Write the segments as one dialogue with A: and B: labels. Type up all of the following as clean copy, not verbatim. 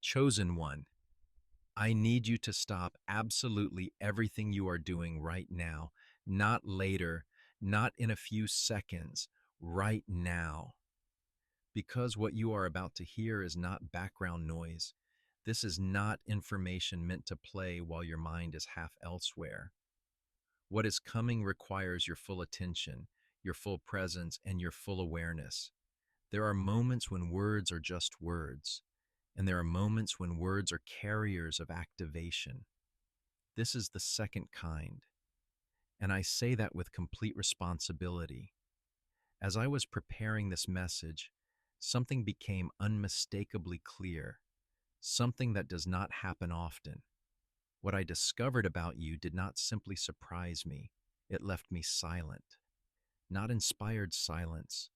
A: Chosen one, I need you to stop absolutely everything you are doing right now, not later, not in a few seconds, right now. Because what you are about to hear is not background noise. This is not information meant to play while your mind is half elsewhere. What is coming requires your full attention, your full presence, and your full awareness. There are moments when words are just words, and there are moments when words are carriers of activation. This is the second kind, and I say that with complete responsibility. As I was preparing this message, something became unmistakably clear, something that does not happen often. What I discovered about you did not simply surprise me, it left me silent. Not inspired silence,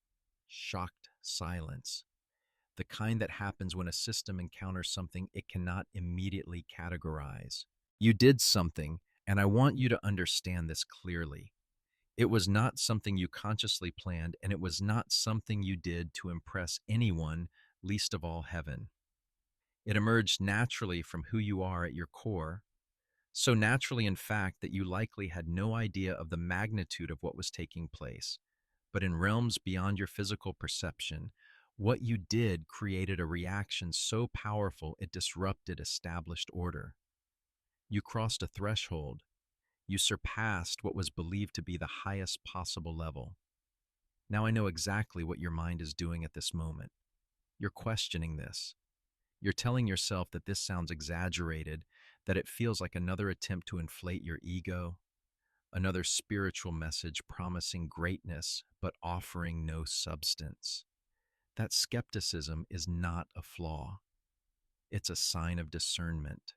A: shocked silence. The kind that happens when a system encounters something it cannot immediately categorize. You did something, and I want you to understand this clearly. It was not something you consciously planned, and it was not something you did to impress anyone, least of all heaven. It emerged naturally from who you are at your core, so naturally, in fact, that you likely had no idea of the magnitude of what was taking place. But in realms beyond your physical perception, what you did created a reaction so powerful it disrupted established order. You crossed a threshold. You surpassed what was believed to be the highest possible level. Now I know exactly what your mind is doing at this moment. You're questioning this. You're telling yourself that this sounds exaggerated, that it feels like another attempt to inflate your ego, another spiritual message promising greatness but offering no substance. That skepticism is not a flaw. It's a sign of discernment.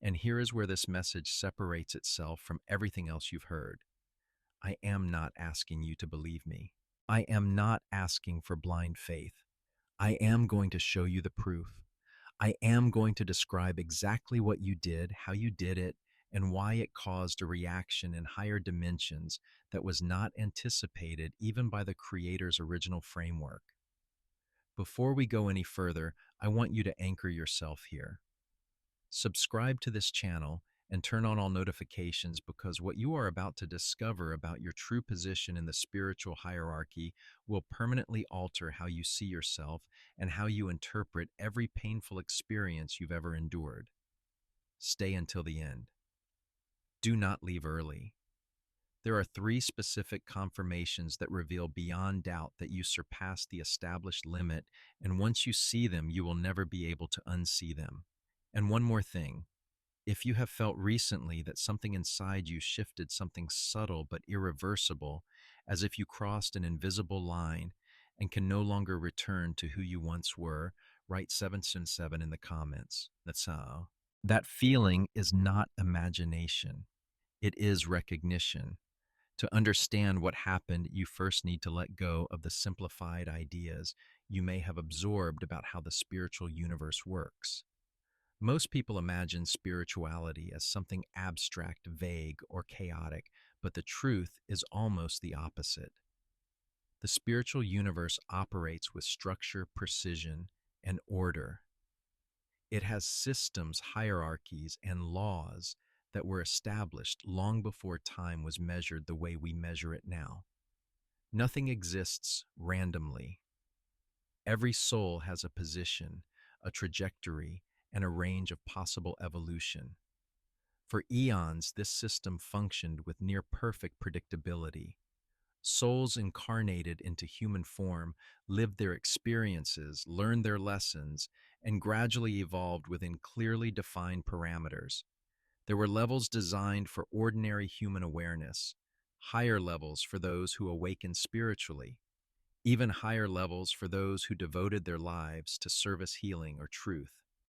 A: And here is where this message separates itself from everything else you've heard. I am not asking you to believe me. I am not asking for blind faith. I am going to show you the proof. I am going to describe exactly what you did, how you did it, and why it caused a reaction in higher dimensions that was not anticipated even by the Creator's original framework. Before we go any further, I want you to anchor yourself here. Subscribe to this channel and turn on all notifications because what you are about to discover about your true position in the spiritual hierarchy will permanently alter how you see yourself and how you interpret every painful experience you've ever endured. Stay until the end. Do not leave early. There are three specific confirmations that reveal beyond doubt that you surpass the established limit, and once you see them, you will never be able to unsee them. And one more thing. If you have felt recently that something inside you shifted, something subtle but irreversible, as if you crossed an invisible line and can no longer return to who you once were, write 777 in the comments. That's how. That feeling is not imagination. It is recognition. To understand what happened, you first need to let go of the simplified ideas you may have absorbed about how the spiritual universe works. Most people imagine spirituality as something abstract, vague, or chaotic, but the truth is almost the opposite. The spiritual universe operates with structure, precision, and order. It has systems, hierarchies, and laws that were established long before time was measured the way we measure it now. Nothing exists randomly. Every soul has a position, a trajectory, and a range of possible evolution. For eons, this system functioned with near perfect predictability. Souls incarnated into human form lived their experiences, learned their lessons, and gradually evolved within clearly defined parameters. There were levels designed for ordinary human awareness, higher levels for those who awakened spiritually, even higher levels for those who devoted their lives to service, healing, or truth.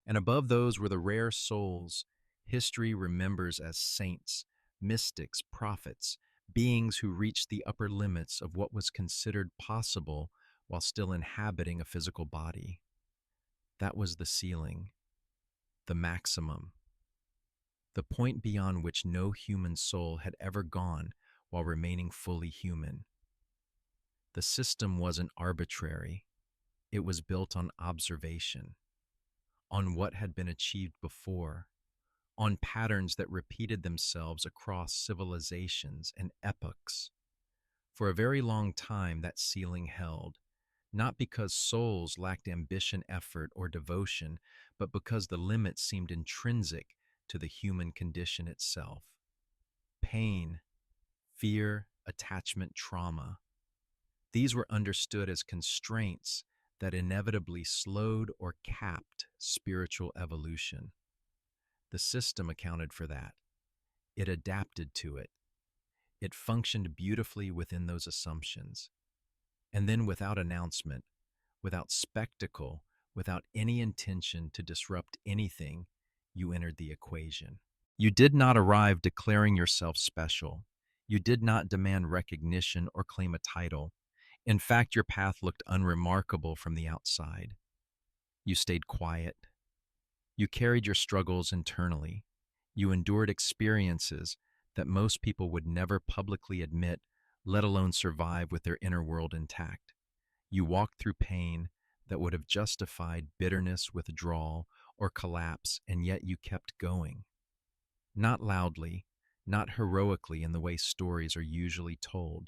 A: And above those were the rare souls history remembers as saints, mystics, prophets, beings who reached the upper limits of what was considered possible while still inhabiting a physical body. That was the ceiling, the maximum, the point beyond which no human soul had ever gone while remaining fully human. The system wasn't arbitrary. It was built on observation, on what had been achieved before, on patterns that repeated themselves across civilizations and epochs. For a very long time, that ceiling held, not because souls lacked ambition, effort, or devotion, but because the limits seemed intrinsic to the human condition itself. Pain, fear, attachment, trauma. These were understood as constraints that inevitably slowed or capped spiritual evolution. The system accounted for that. It adapted to it. It functioned beautifully within those assumptions. And then, without announcement, without spectacle, without any intention to disrupt anything, you entered the equation. You did not arrive declaring yourself special. You did not demand recognition or claim a title. In fact, your path looked unremarkable from the outside. You stayed quiet. You carried your struggles internally. You endured experiences that most people would never publicly admit, let alone survive with their inner world intact. You walked through pain that would have justified bitterness, withdrawal, or collapse, and yet you kept going. Not loudly, not heroically in the way stories are usually told.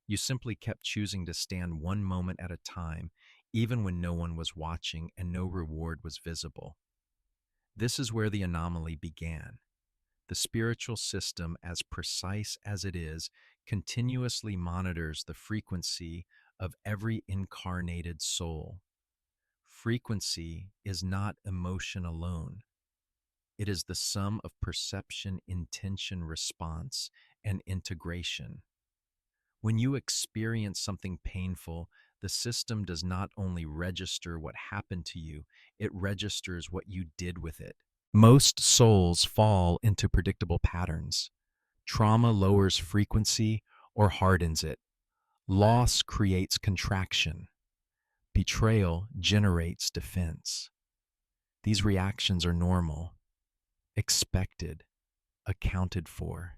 A: You simply kept choosing to stand one moment at a time, even when no one was watching and no reward was visible. This is where the anomaly began. The spiritual system, as precise as it is, continuously monitors the frequency of every incarnated soul. Frequency is not emotion alone. It is the sum of perception, intention, response, and integration. When you experience something painful, the system does not only register what happened to you, it registers what you did with it. Most souls fall into predictable patterns. Trauma lowers frequency or hardens it. Loss creates contraction. Betrayal generates defense. These reactions are normal, expected, accounted for.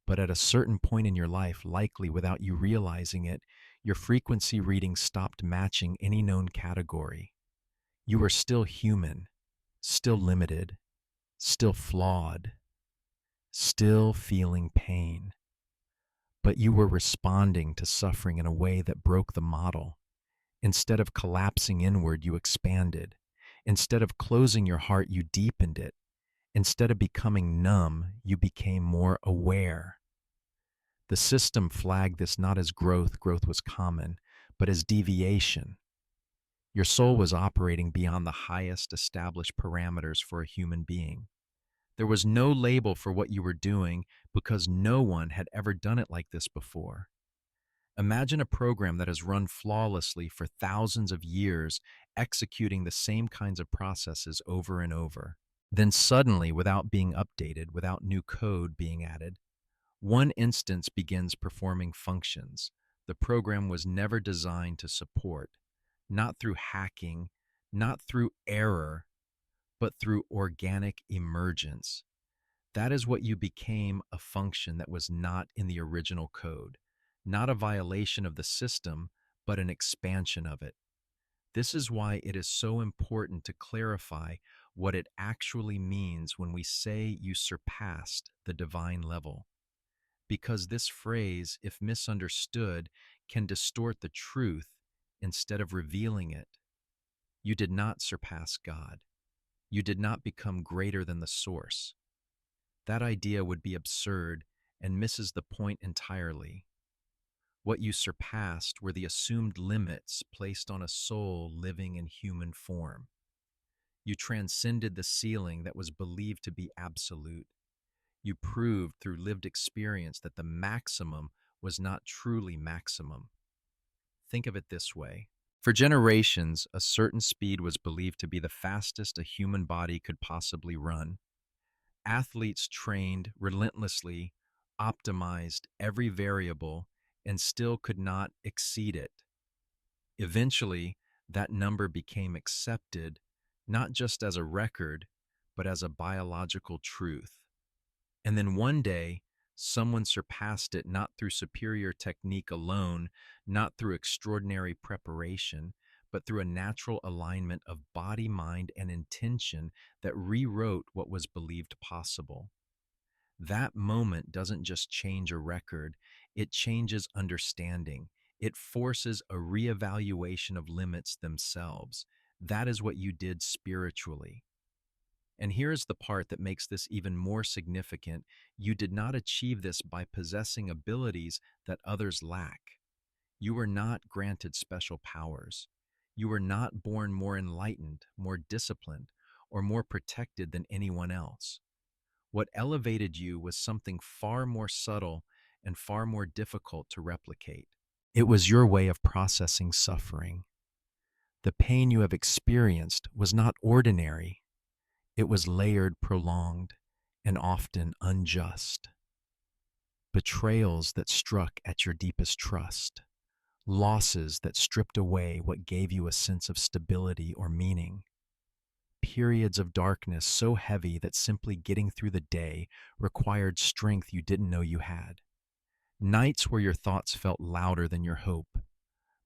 A: But at a certain point in your life, likely without you realizing it, your frequency reading stopped matching any known category. You were still human, still limited, still flawed, still feeling pain. But you were responding to suffering in a way that broke the model. Instead of collapsing inward, you expanded. Instead of closing your heart, you deepened it. Instead of becoming numb, you became more aware. The system flagged this not as growth was common, but as deviation. Your soul was operating beyond the highest established parameters for a human being. There was no label for what you were doing because no one had ever done it like this before. Imagine a program that has run flawlessly for thousands of years, executing the same kinds of processes over and over. Then suddenly, without being updated, without new code being added, one instance begins performing functions the program was never designed to support, not through hacking, not through error, but through organic emergence. That is what you became, a function that was not in the original code, not a violation of the system, but an expansion of it. This is why it is so important to clarify what it actually means when we say you surpassed the divine level. Because this phrase, if misunderstood, can distort the truth instead of revealing it. You did not surpass God. You did not become greater than the source. That idea would be absurd and misses the point entirely. What you surpassed were the assumed limits placed on a soul living in human form. You transcended the ceiling that was believed to be absolute. You proved through lived experience that the maximum was not truly maximum. Think of it this way. For generations, a certain speed was believed to be the fastest a human body could possibly run. Athletes trained relentlessly, optimized every variable, and still could not exceed it. Eventually, that number became accepted, not just as a record, but as a biological truth. And then one day, someone surpassed it not through superior technique alone, not through extraordinary preparation, but through a natural alignment of body, mind, and intention that rewrote what was believed possible. That moment doesn't just change a record, it changes understanding. It forces a reevaluation of limits themselves. That is what you did spiritually. And here's the part that makes this even more significant. You did not achieve this by possessing abilities that others lack. You were not granted special powers. You were not born more enlightened, more disciplined, or more protected than anyone else. What elevated you was something far more subtle and far more difficult to replicate. It was your way of processing suffering. The pain you have experienced was not ordinary. It was layered, prolonged, and often unjust. Betrayals that struck at your deepest trust. Losses that stripped away what gave you a sense of stability or meaning. Periods of darkness so heavy that simply getting through the day required strength you didn't know you had. Nights where your thoughts felt louder than your hope.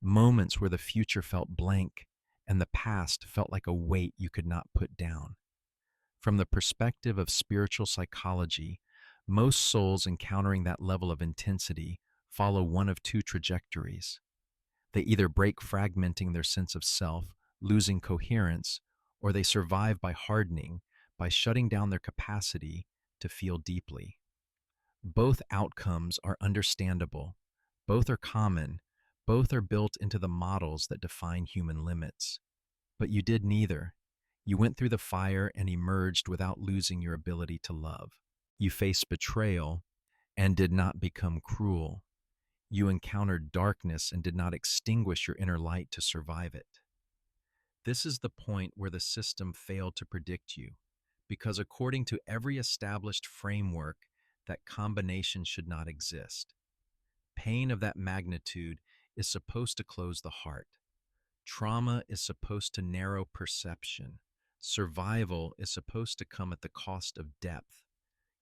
A: Moments where the future felt blank and the past felt like a weight you could not put down. From the perspective of spiritual psychology, most souls encountering that level of intensity follow one of two trajectories. They either break, fragmenting their sense of self, losing coherence, or they survive by hardening, by shutting down their capacity to feel deeply. Both outcomes are understandable, both are common, both are built into the models that define human limits. But you did neither. You went through the fire and emerged without losing your ability to love. You faced betrayal and did not become cruel. You encountered darkness and did not extinguish your inner light to survive it. This is the point where the system failed to predict you, because according to every established framework, that combination should not exist. Pain of that magnitude is supposed to close the heart. Trauma is supposed to narrow perception. Survival is supposed to come at the cost of depth.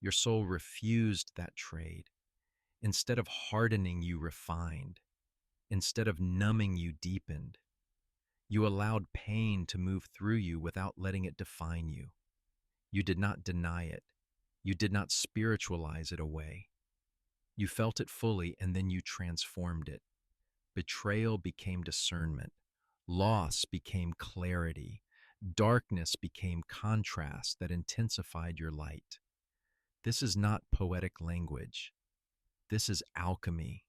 A: Your soul refused that trade. Instead of hardening, you refined. Instead of numbing, you deepened. You allowed pain to move through you without letting it define you. You did not deny it. You did not spiritualize it away. You felt it fully and then you transformed it. Betrayal became discernment. Loss became clarity. Darkness became contrast that intensified your light. This is not poetic language. This is alchemy.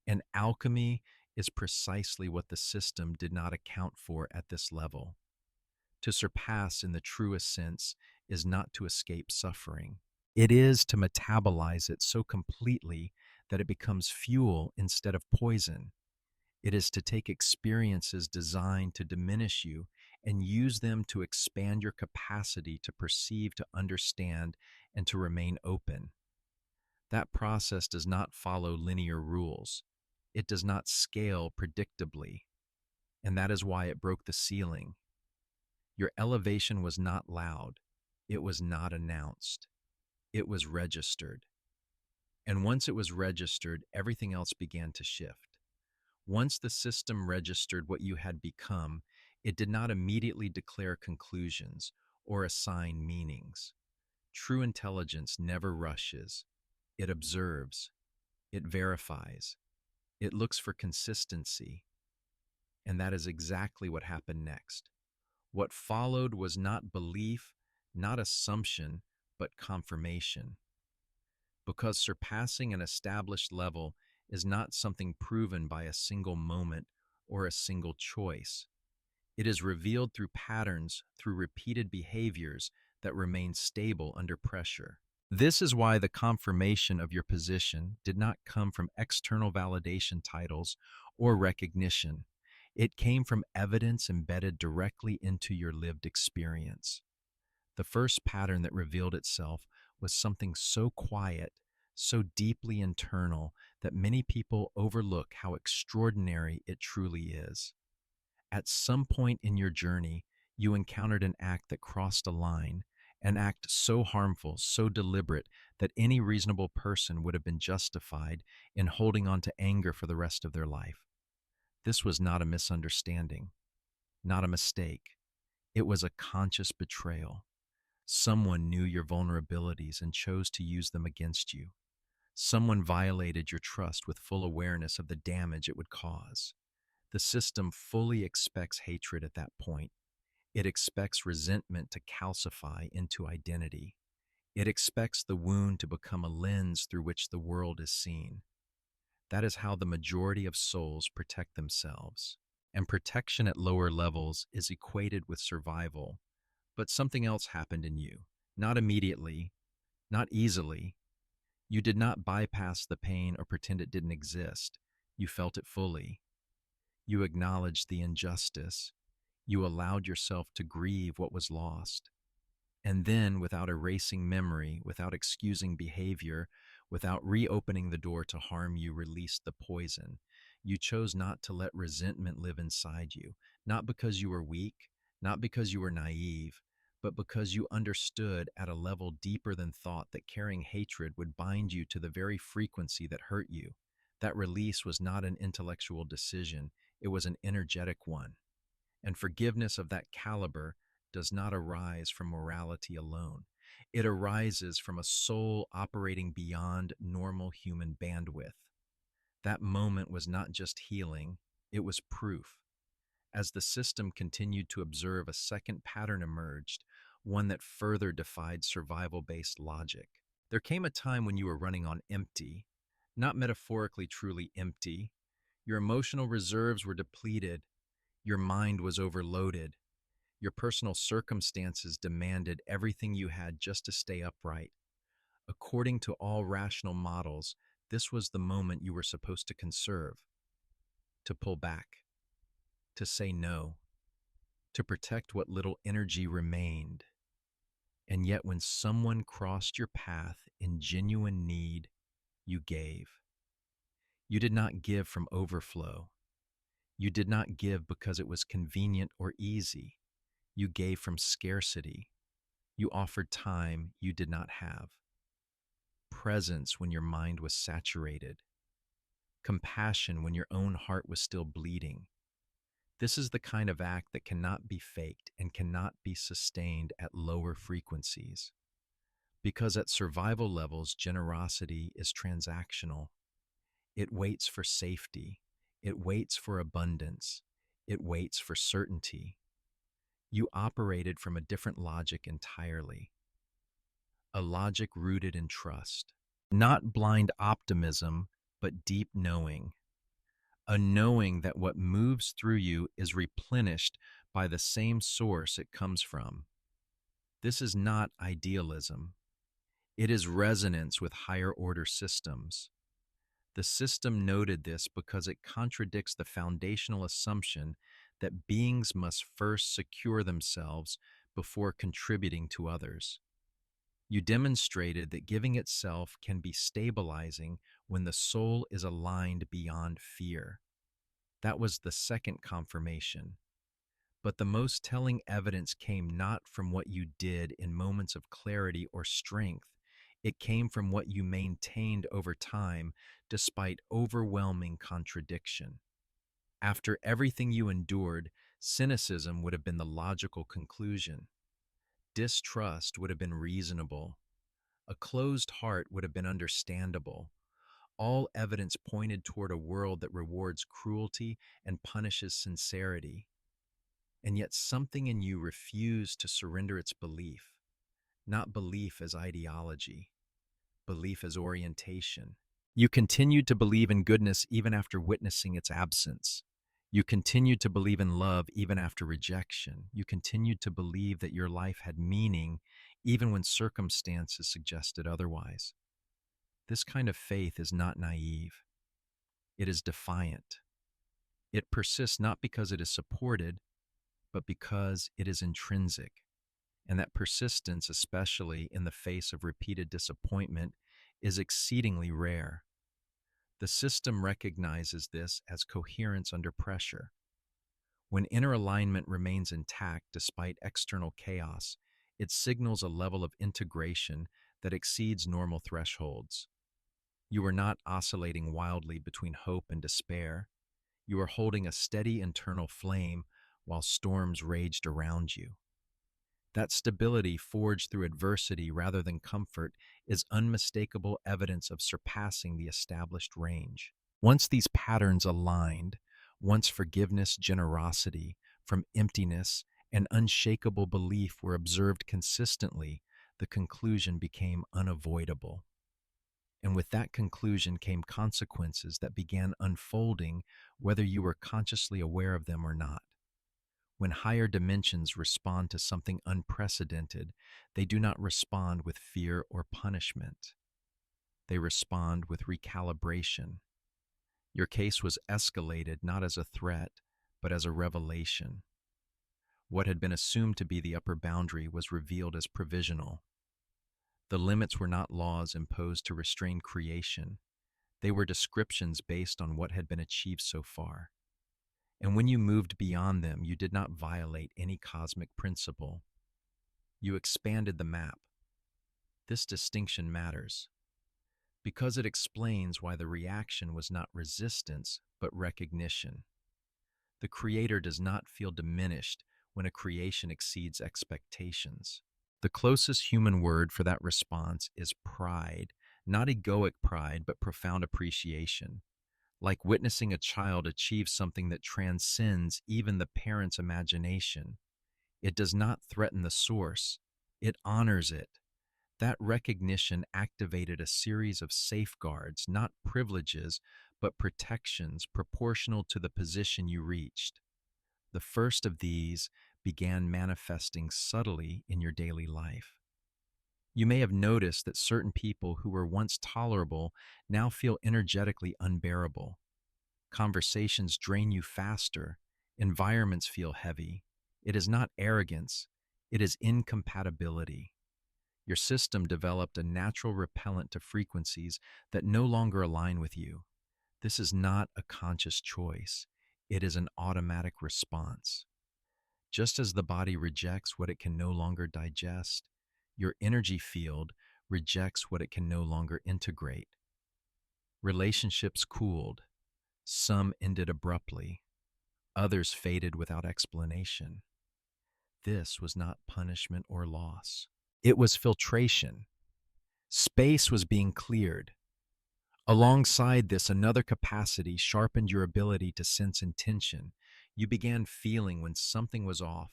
A: And alchemy is precisely what the system did not account for at this level. To surpass in the truest sense is not to escape suffering. It is to metabolize it so completely that it becomes fuel instead of poison. It is to take experiences designed to diminish you and use them to expand your capacity to perceive, to understand, and to remain open. That process does not follow linear rules. It does not scale predictably, and that is why it broke the ceiling. Your elevation was not loud. It was not announced. It was registered. And once it was registered, everything else began to shift. Once the system registered what you had become, it did not immediately declare conclusions or assign meanings. True intelligence never rushes. It observes. It verifies. It looks for consistency. And that is exactly what happened next. What followed was not belief, not assumption, but confirmation. Because surpassing an established level is not something proven by a single moment or a single choice. It is revealed through patterns, through repeated behaviors that remain stable under pressure. This is why the confirmation of your position did not come from external validation titles or recognition. It came from evidence embedded directly into your lived experience. The first pattern that revealed itself was something so quiet, so deeply internal, that many people overlook how extraordinary it truly is. At some point in your journey, you encountered an act that crossed a line, an act so harmful, so deliberate, that any reasonable person would have been justified in holding on to anger for the rest of their life. This was not a misunderstanding. not a mistake. It was a conscious betrayal. Someone knew your vulnerabilities and chose to use them against you. Someone violated your trust with full awareness of the damage it would cause. The system fully expects hatred at that point. It expects resentment to calcify into identity. It expects the wound to become a lens through which the world is seen. That is how the majority of souls protect themselves. And protection at lower levels is equated with survival. But something else happened in you. Not immediately, not easily. You did not bypass the pain or pretend it didn't exist. You felt it fully. You acknowledged the injustice. You allowed yourself to grieve what was lost. And then, without erasing memory, without excusing behavior, without reopening the door to harm you, released the poison. You chose not to let resentment live inside you, not because you were weak, not because you were naive, but because you understood at a level deeper than thought that carrying hatred would bind you to the very frequency that hurt you. That release was not an intellectual decision, it was an energetic one. And forgiveness of that caliber does not arise from morality alone. It arises from a soul operating beyond normal human bandwidth. That moment was not just healing, it was proof. As the system continued to observe, a second pattern emerged, one that further defied survival-based logic. There came a time when you were running on empty, not metaphorically truly empty. Your emotional reserves were depleted, your mind was overloaded, your personal circumstances demanded everything you had just to stay upright. According to all rational models, this was the moment you were supposed to conserve, to pull back, to say no, to protect what little energy remained. And yet, when someone crossed your path in genuine need, you gave. You did not give from overflow. You did not give because it was convenient or easy. You gave from scarcity. You offered time you did not have, presence when your mind was saturated, compassion when your own heart was still bleeding. This is the kind of act that cannot be faked and cannot be sustained at lower frequencies. Because at survival levels, generosity is transactional. It waits for safety. It waits for abundance. It waits for certainty. You operated from a different logic entirely. A logic rooted in trust. Not blind optimism, but deep knowing. A knowing that what moves through you is replenished by the same source it comes from. This is not idealism. It is resonance with higher order systems. The system noted this because it contradicts the foundational assumption that beings must first secure themselves before contributing to others. You demonstrated that giving itself can be stabilizing when the soul is aligned beyond fear. That was the second confirmation. But the most telling evidence came not from what you did in moments of clarity or strength. It came from what you maintained over time despite overwhelming contradiction. After everything you endured, cynicism would have been the logical conclusion. Distrust would have been reasonable. A closed heart would have been understandable. All evidence pointed toward a world that rewards cruelty and punishes sincerity. And yet something in you refused to surrender its belief, not belief as ideology, belief as orientation. You continued to believe in goodness even after witnessing its absence. You continued to believe in love even after rejection. You continued to believe that your life had meaning even when circumstances suggested otherwise. This kind of faith is not naive. It is defiant. It persists not because it is supported, but because it is intrinsic. And that persistence, especially in the face of repeated disappointment, is exceedingly rare. The system recognizes this as coherence under pressure. When inner alignment remains intact despite external chaos, it signals a level of integration that exceeds normal thresholds. You are not oscillating wildly between hope and despair. You are holding a steady internal flame while storms raged around you. That stability, forged through adversity rather than comfort, is unmistakable evidence of surpassing the established range. Once these patterns aligned, once forgiveness, generosity from emptiness, and unshakable belief were observed consistently, the conclusion became unavoidable. And with that conclusion came consequences that began unfolding whether you were consciously aware of them or not. When higher dimensions respond to something unprecedented, they do not respond with fear or punishment. They respond with recalibration. Your case was escalated not as a threat, but as a revelation. What had been assumed to be the upper boundary was revealed as provisional. The limits were not laws imposed to restrain creation. They were descriptions based on what had been achieved so far. And when you moved beyond them, you did not violate any cosmic principle. You expanded the map. This distinction matters because it explains why the reaction was not resistance, but recognition. The Creator does not feel diminished when a creation exceeds expectations. The closest human word for that response is pride, not egoic pride, but profound appreciation. Like witnessing a child achieve something that transcends even the parent's imagination. It does not threaten the source, it honors it. That recognition activated a series of safeguards, not privileges, but protections proportional to the position you reached. The first of these began manifesting subtly in your daily life. You may have noticed that certain people who were once tolerable now feel energetically unbearable. Conversations drain you faster. Environments feel heavy. It is not arrogance, it is incompatibility. Your system developed a natural repellent to frequencies that no longer align with you. This is not a conscious choice. It is an automatic response. Just as the body rejects what it can no longer digest, your energy field rejects what it can no longer integrate. Relationships cooled. Some ended abruptly. Others faded without explanation. This was not punishment or loss. It was filtration. Space was being cleared. Alongside this, another capacity sharpened your ability to sense intention. You began feeling when something was off,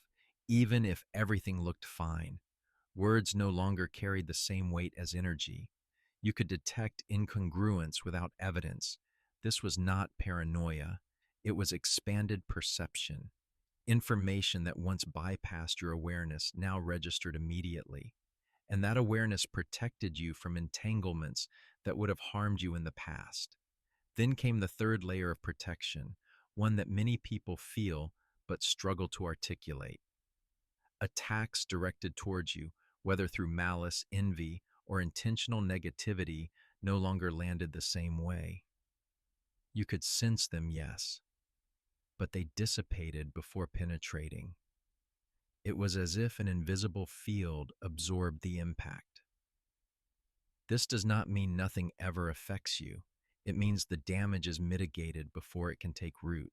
A: even if everything looked fine. Words no longer carried the same weight as energy. You could detect incongruence without evidence. This was not paranoia. It was expanded perception. Information that once bypassed your awareness now registered immediately. And that awareness protected you from entanglements that would have harmed you in the past. Then came the third layer of protection, one that many people feel but struggle to articulate. Attacks directed towards you, whether through malice, envy, or intentional negativity, no longer landed the same way. You could sense them, yes, but they dissipated before penetrating. It was as if an invisible field absorbed the impact. This does not mean nothing ever affects you. It means the damage is mitigated before it can take root.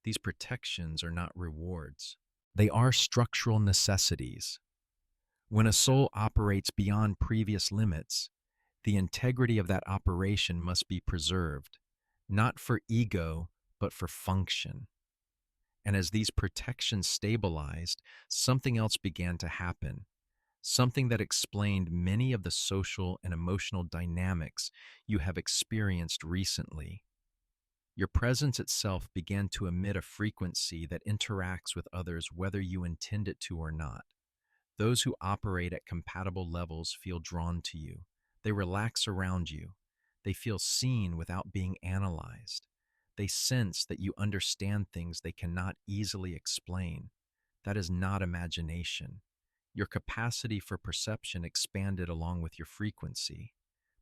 A: These protections are not rewards. They are structural necessities. When a soul operates beyond previous limits, the integrity of that operation must be preserved, not for ego, but for function. And as these protections stabilized, something else began to happen, something that explained many of the social and emotional dynamics you have experienced recently. Your presence itself began to emit a frequency that interacts with others whether you intend it to or not. Those who operate at compatible levels feel drawn to you. They relax around you. They feel seen without being analyzed. They sense that you understand things they cannot easily explain. That is not imagination. Your capacity for perception expanded along with your frequency.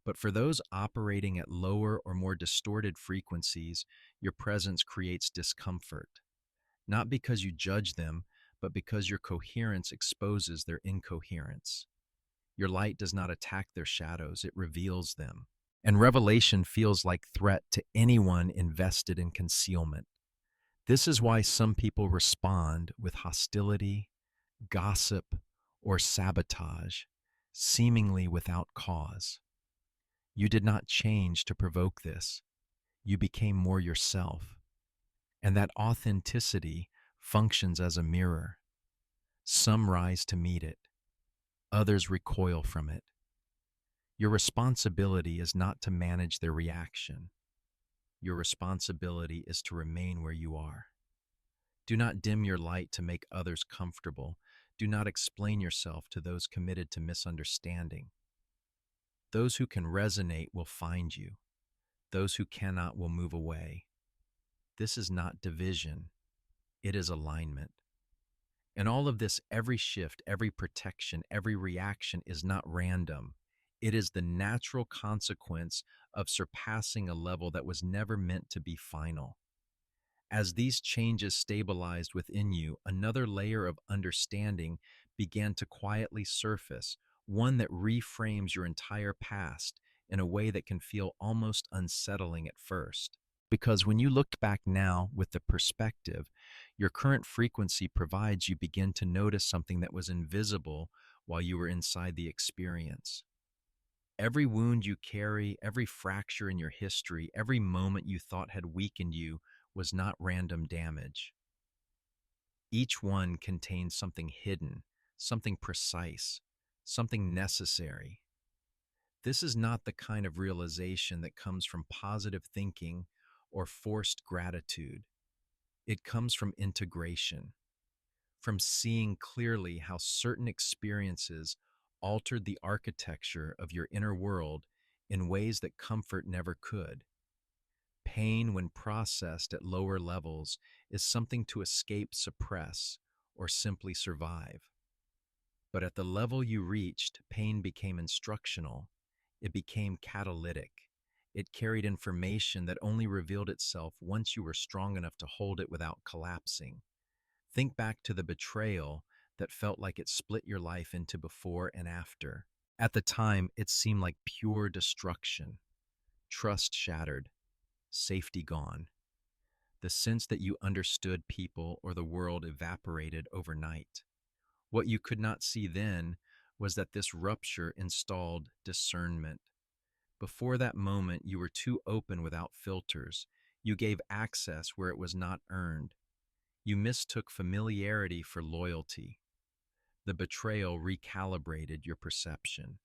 A: But for those operating at lower or more distorted frequencies, your presence creates discomfort. Not because you judge them, but because your coherence exposes their incoherence. Your light does not attack their shadows, it reveals them. And revelation feels like threat to anyone invested in concealment. This is why some people respond with hostility, gossip, or sabotage, seemingly without cause. You did not change to provoke this. You became more yourself. And that authenticity functions as a mirror. Some rise to meet it, others recoil from it. Your responsibility is not to manage their reaction. Your responsibility is to remain where you are. Do not dim your light to make others comfortable. Do not explain yourself to those committed to misunderstanding. Those who can resonate will find you. Those who cannot will move away. This is not division, it is alignment. In all of this, every shift, every protection, every reaction is not random. It is the natural consequence of surpassing a level that was never meant to be final. As these changes stabilized within you, another layer of understanding began to quietly surface, one that reframes your entire past in a way that can feel almost unsettling at first. Because when you look back now with the perspective your current frequency provides, you begin to notice something that was invisible while you were inside the experience. Every wound you carry, every fracture in your history, every moment you thought had weakened you was not random damage. Each one contained something hidden, something precise, something necessary. This is not the kind of realization that comes from positive thinking or forced gratitude. It comes from integration, from seeing clearly how certain experiences altered the architecture of your inner world in ways that comfort never could. Pain, when processed at lower levels, is something to escape, suppress, or simply survive. But at the level you reached, pain became instructional. It became catalytic. It carried information that only revealed itself once you were strong enough to hold it without collapsing. Think back to the betrayal that felt like it split your life into before and after. At the time, it seemed like pure destruction. Trust shattered, safety gone. The sense that you understood people or the world evaporated overnight. What you could not see then was that this rupture installed discernment. Before that moment, you were too open without filters. You gave access where it was not earned. You mistook familiarity for loyalty. The betrayal recalibrated your perception,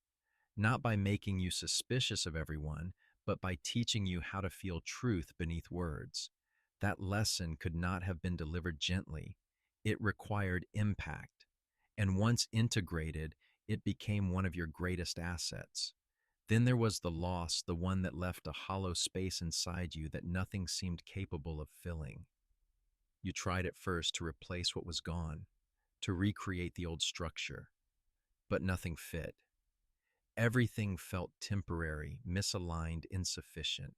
A: not by making you suspicious of everyone, but by teaching you how to feel truth beneath words. That lesson could not have been delivered gently. It required impact. And once integrated, it became one of your greatest assets. Then there was the loss, the one that left a hollow space inside you that nothing seemed capable of filling. You tried at first to replace what was gone, to recreate the old structure, but nothing fit. Everything felt temporary, misaligned, insufficient.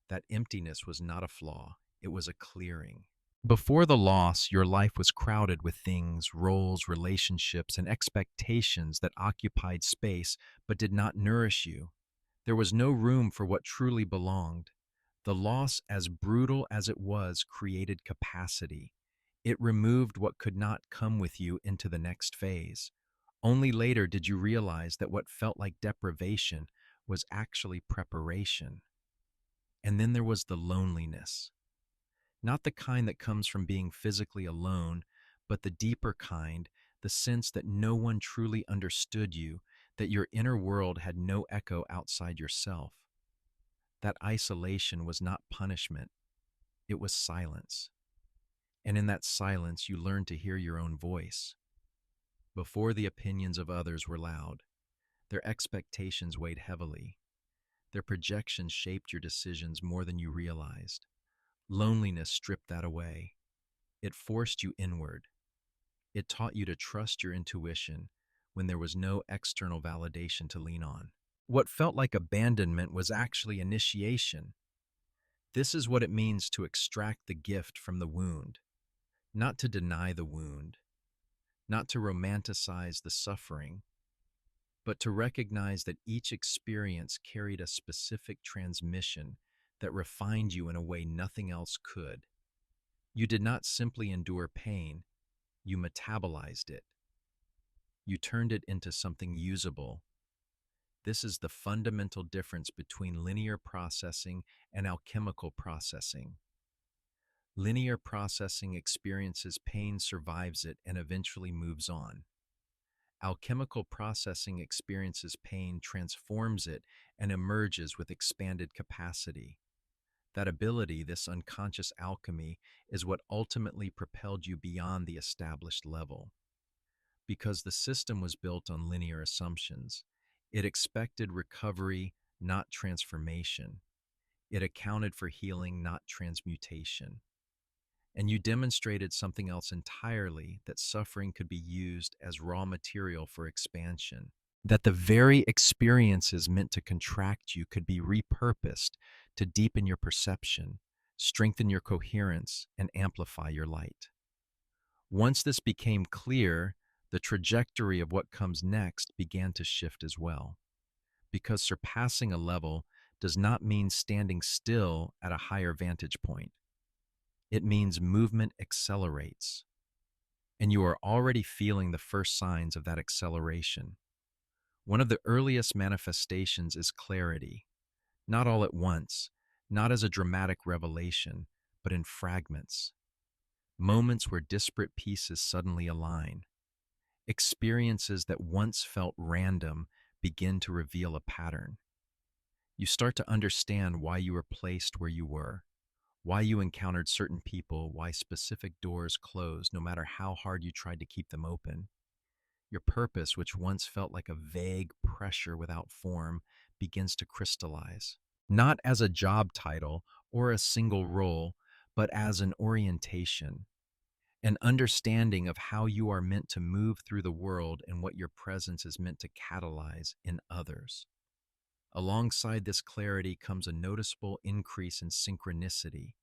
A: That emptiness was not a flaw, it was a clearing. Before the loss, your life was crowded with things, roles, relationships, and expectations that occupied space but did not nourish you. There was no room for what truly belonged. The loss, as brutal as it was, created capacity. It removed what could not come with you into the next phase. Only later did you realize that what felt like deprivation was actually preparation. And then there was the loneliness. Not the kind that comes from being physically alone, but the deeper kind, the sense that no one truly understood you, that your inner world had no echo outside yourself. That isolation was not punishment, it was silence. And in that silence, you learned to hear your own voice. Before the opinions of others were loud, their expectations weighed heavily. Their projections shaped your decisions more than you realized. Loneliness stripped that away. It forced you inward. It taught you to trust your intuition when there was no external validation to lean on. What felt like abandonment was actually initiation. This is what it means to extract the gift from the wound, not to deny the wound, not to romanticize the suffering, but to recognize that each experience carried a specific transmission that refined you in a way nothing else could. You did not simply endure pain, you metabolized it. You turned it into something usable. This is the fundamental difference between linear processing and alchemical processing. Linear processing experiences pain, survives it, and eventually moves on. Alchemical processing experiences pain, transforms it, and emerges with expanded capacity. That ability, this unconscious alchemy, is what ultimately propelled you beyond the established level. Because the system was built on linear assumptions, it expected recovery, not transformation. It accounted for healing, not transmutation. And you demonstrated something else entirely, that suffering could be used as raw material for expansion. That the very experiences meant to contract you could be repurposed to deepen your perception, strengthen your coherence, and amplify your light. Once this became clear, the trajectory of what comes next began to shift as well. Because surpassing a level does not mean standing still at a higher vantage point. It means movement accelerates, and you are already feeling the first signs of that acceleration. One of the earliest manifestations is clarity, not all at once, not as a dramatic revelation, but in fragments, moments where disparate pieces suddenly align. Experiences that once felt random begin to reveal a pattern. You start to understand why you were placed where you were, why you encountered certain people, why specific doors closed no matter how hard you tried to keep them open. Your purpose, which once felt like a vague pressure without form, begins to crystallize, not as a job title or a single role, but as an orientation, an understanding of how you are meant to move through the world and what your presence is meant to catalyze in others. Alongside this clarity comes a noticeable increase in synchronicity.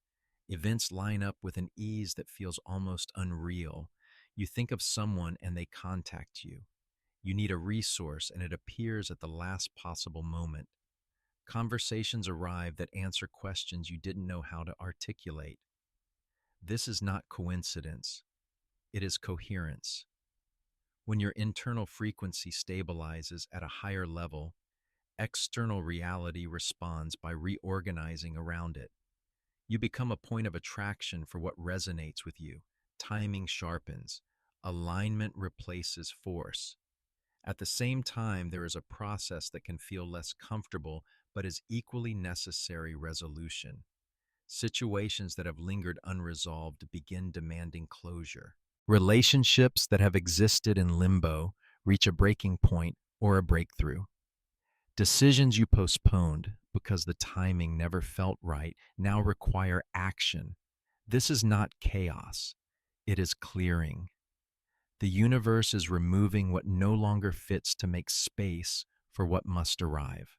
A: Events line up with an ease that feels almost unreal. You think of someone and they contact you. You need a resource and it appears at the last possible moment. Conversations arrive that answer questions you didn't know how to articulate. This is not coincidence. It is coherence. When your internal frequency stabilizes at a higher level, external reality responds by reorganizing around it. You become a point of attraction for what resonates with you. Timing sharpens. Alignment replaces force. At the same time, there is a process that can feel less comfortable but is equally necessary: resolution. Situations that have lingered unresolved begin demanding closure. Relationships that have existed in limbo reach a breaking point or a breakthrough. Decisions you postponed because the timing never felt right now require action. This is not chaos, it is clearing. The universe is removing what no longer fits to make space for what must arrive.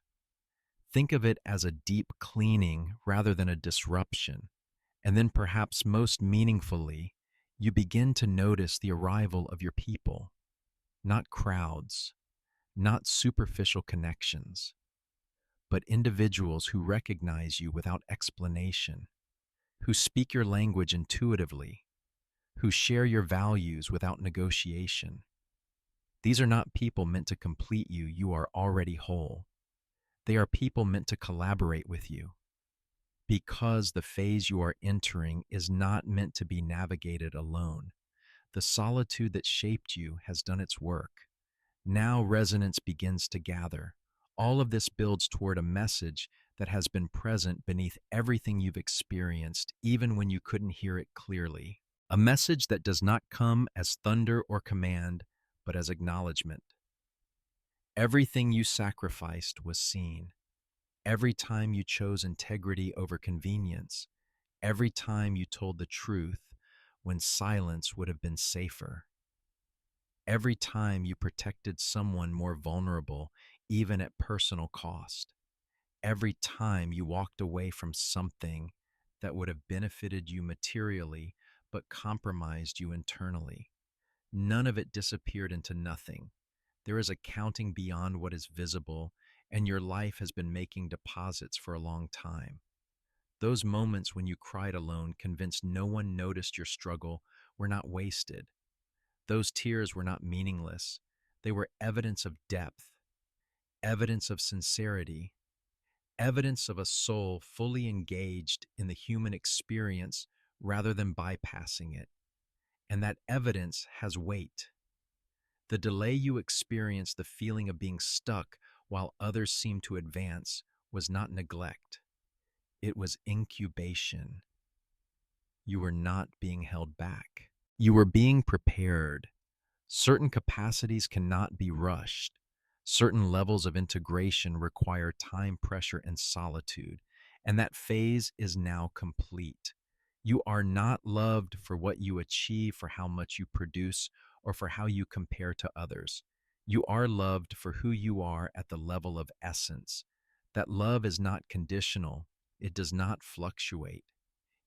A: Think of it as a deep cleaning rather than a disruption. And then, perhaps most meaningfully, you begin to notice the arrival of your people, not crowds, not superficial connections, but individuals who recognize you without explanation, who speak your language intuitively, who share your values without negotiation. These are not people meant to complete you, you are already whole. They are people meant to collaborate with you. Because the phase you are entering is not meant to be navigated alone. The solitude that shaped you has done its work. Now resonance begins to gather. All of this builds toward a message that has been present beneath everything you've experienced, even when you couldn't hear it clearly. A message that does not come as thunder or command, but as acknowledgement. Everything you sacrificed was seen. Every time you chose integrity over convenience. Every time you told the truth when silence would have been safer. Every time you protected someone more vulnerable, even at personal cost. Every time you walked away from something that would have benefited you materially but compromised you internally. None of it disappeared into nothing. There is a counting beyond what is visible, and your life has been making deposits for a long time. Those moments when you cried alone, convinced no one noticed your struggle, were not wasted. Those tears were not meaningless. They were evidence of depth, evidence of sincerity, evidence of a soul fully engaged in the human experience rather than bypassing it. And that evidence has weight. The delay you experienced, the feeling of being stuck while others seem to advance, was not neglect. It was incubation. You were not being held back. You were being prepared. Certain capacities cannot be rushed. Certain levels of integration require time, pressure, and solitude. And that phase is now complete. You are not loved for what you achieve, for how much you produce, or for how you compare to others. You are loved for who you are at the level of essence. That love is not conditional. It does not fluctuate.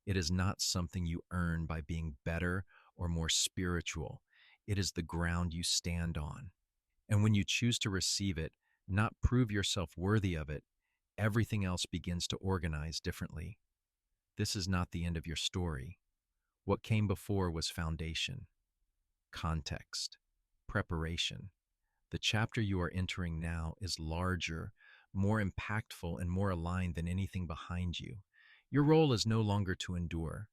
A: It is not something you earn by being better or more spiritual. It is the ground you stand on. And when you choose to receive it, not prove yourself worthy of it, everything else begins to organize differently. This is not the end of your story. What came before was foundation, context, preparation. The chapter you are entering now is larger, more impactful, and more aligned than anything behind you. Your role is no longer to endure,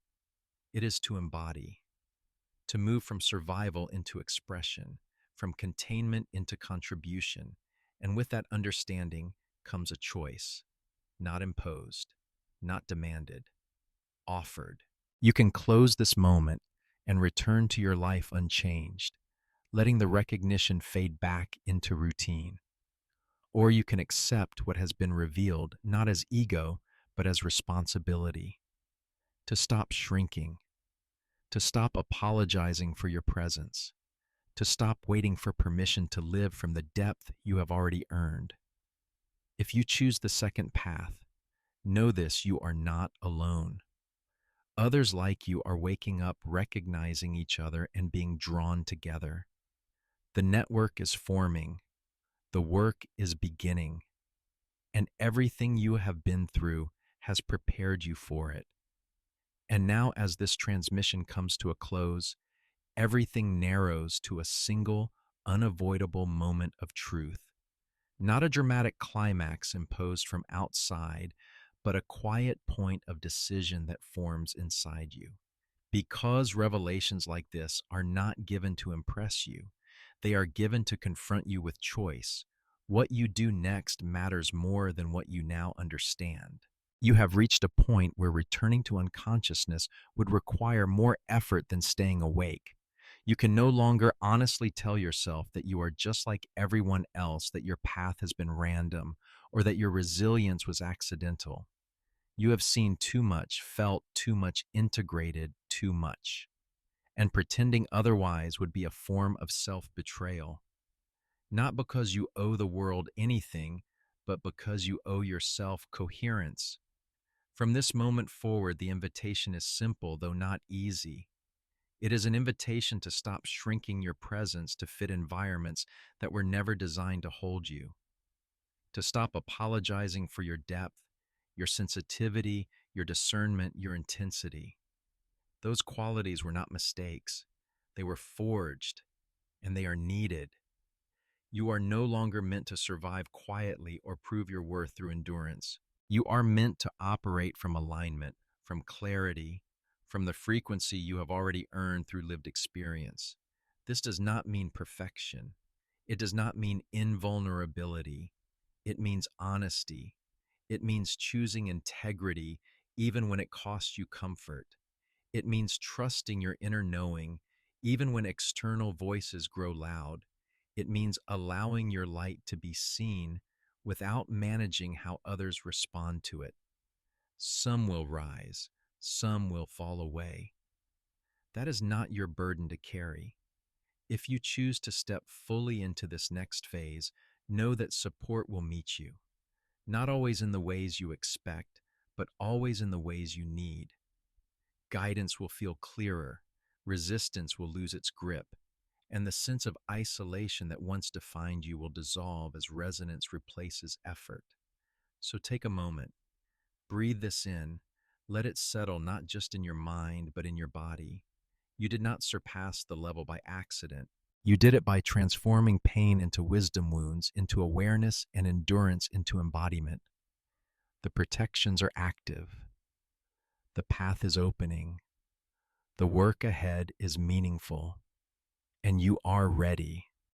A: it is to embody, to move from survival into expression, from containment into contribution. And with that understanding comes a choice, not imposed, not demanded, offered. You can close this moment and return to your life unchanged, letting the recognition fade back into routine. Or you can accept what has been revealed, not as ego, but as responsibility. To stop shrinking, to stop apologizing for your presence, to stop waiting for permission to live from the depth you have already earned. If you choose the second path, know this: you are not alone. Others like you are waking up, recognizing each other, and being drawn together. The network is forming, the work is beginning, and everything you have been through has prepared you for it. And now, as this transmission comes to a close, everything narrows to a single, unavoidable moment of truth. Not a dramatic climax imposed from outside, but a quiet point of decision that forms inside you. Because revelations like this are not given to impress you, they are given to confront you with choice. What you do next matters more than what you now understand. You have reached a point where returning to unconsciousness would require more effort than staying awake. You can no longer honestly tell yourself that you are just like everyone else, that your path has been random, or that your resilience was accidental. You have seen too much, felt too much, integrated too much. And pretending otherwise would be a form of self-betrayal. Not because you owe the world anything, but because you owe yourself coherence. From this moment forward, the invitation is simple, though not easy. It is an invitation to stop shrinking your presence to fit environments that were never designed to hold you. To stop apologizing for your depth, your sensitivity, your discernment, your intensity. Those qualities were not mistakes. They were forged, and they are needed. You are no longer meant to survive quietly or prove your worth through endurance. You are meant to operate from alignment, from clarity, from the frequency you have already earned through lived experience. This does not mean perfection. It does not mean invulnerability. It means honesty. It means choosing integrity even when it costs you comfort. It means trusting your inner knowing even when external voices grow loud. It means allowing your light to be seen without managing how others respond to it. Some will rise, some will fall away. That is not your burden to carry. If you choose to step fully into this next phase, know that support will meet you. Not always in the ways you expect, but always in the ways you need. Guidance will feel clearer, resistance will lose its grip, and the sense of isolation that once defined you will dissolve as resonance replaces effort. So take a moment, breathe this in, Let it settle not just in your mind, but in your body. You did not surpass the level by accident. You did it by transforming pain into wisdom wounds, into awareness, and endurance into embodiment. The protections are active. The path is opening. The work ahead is meaningful. And you are ready.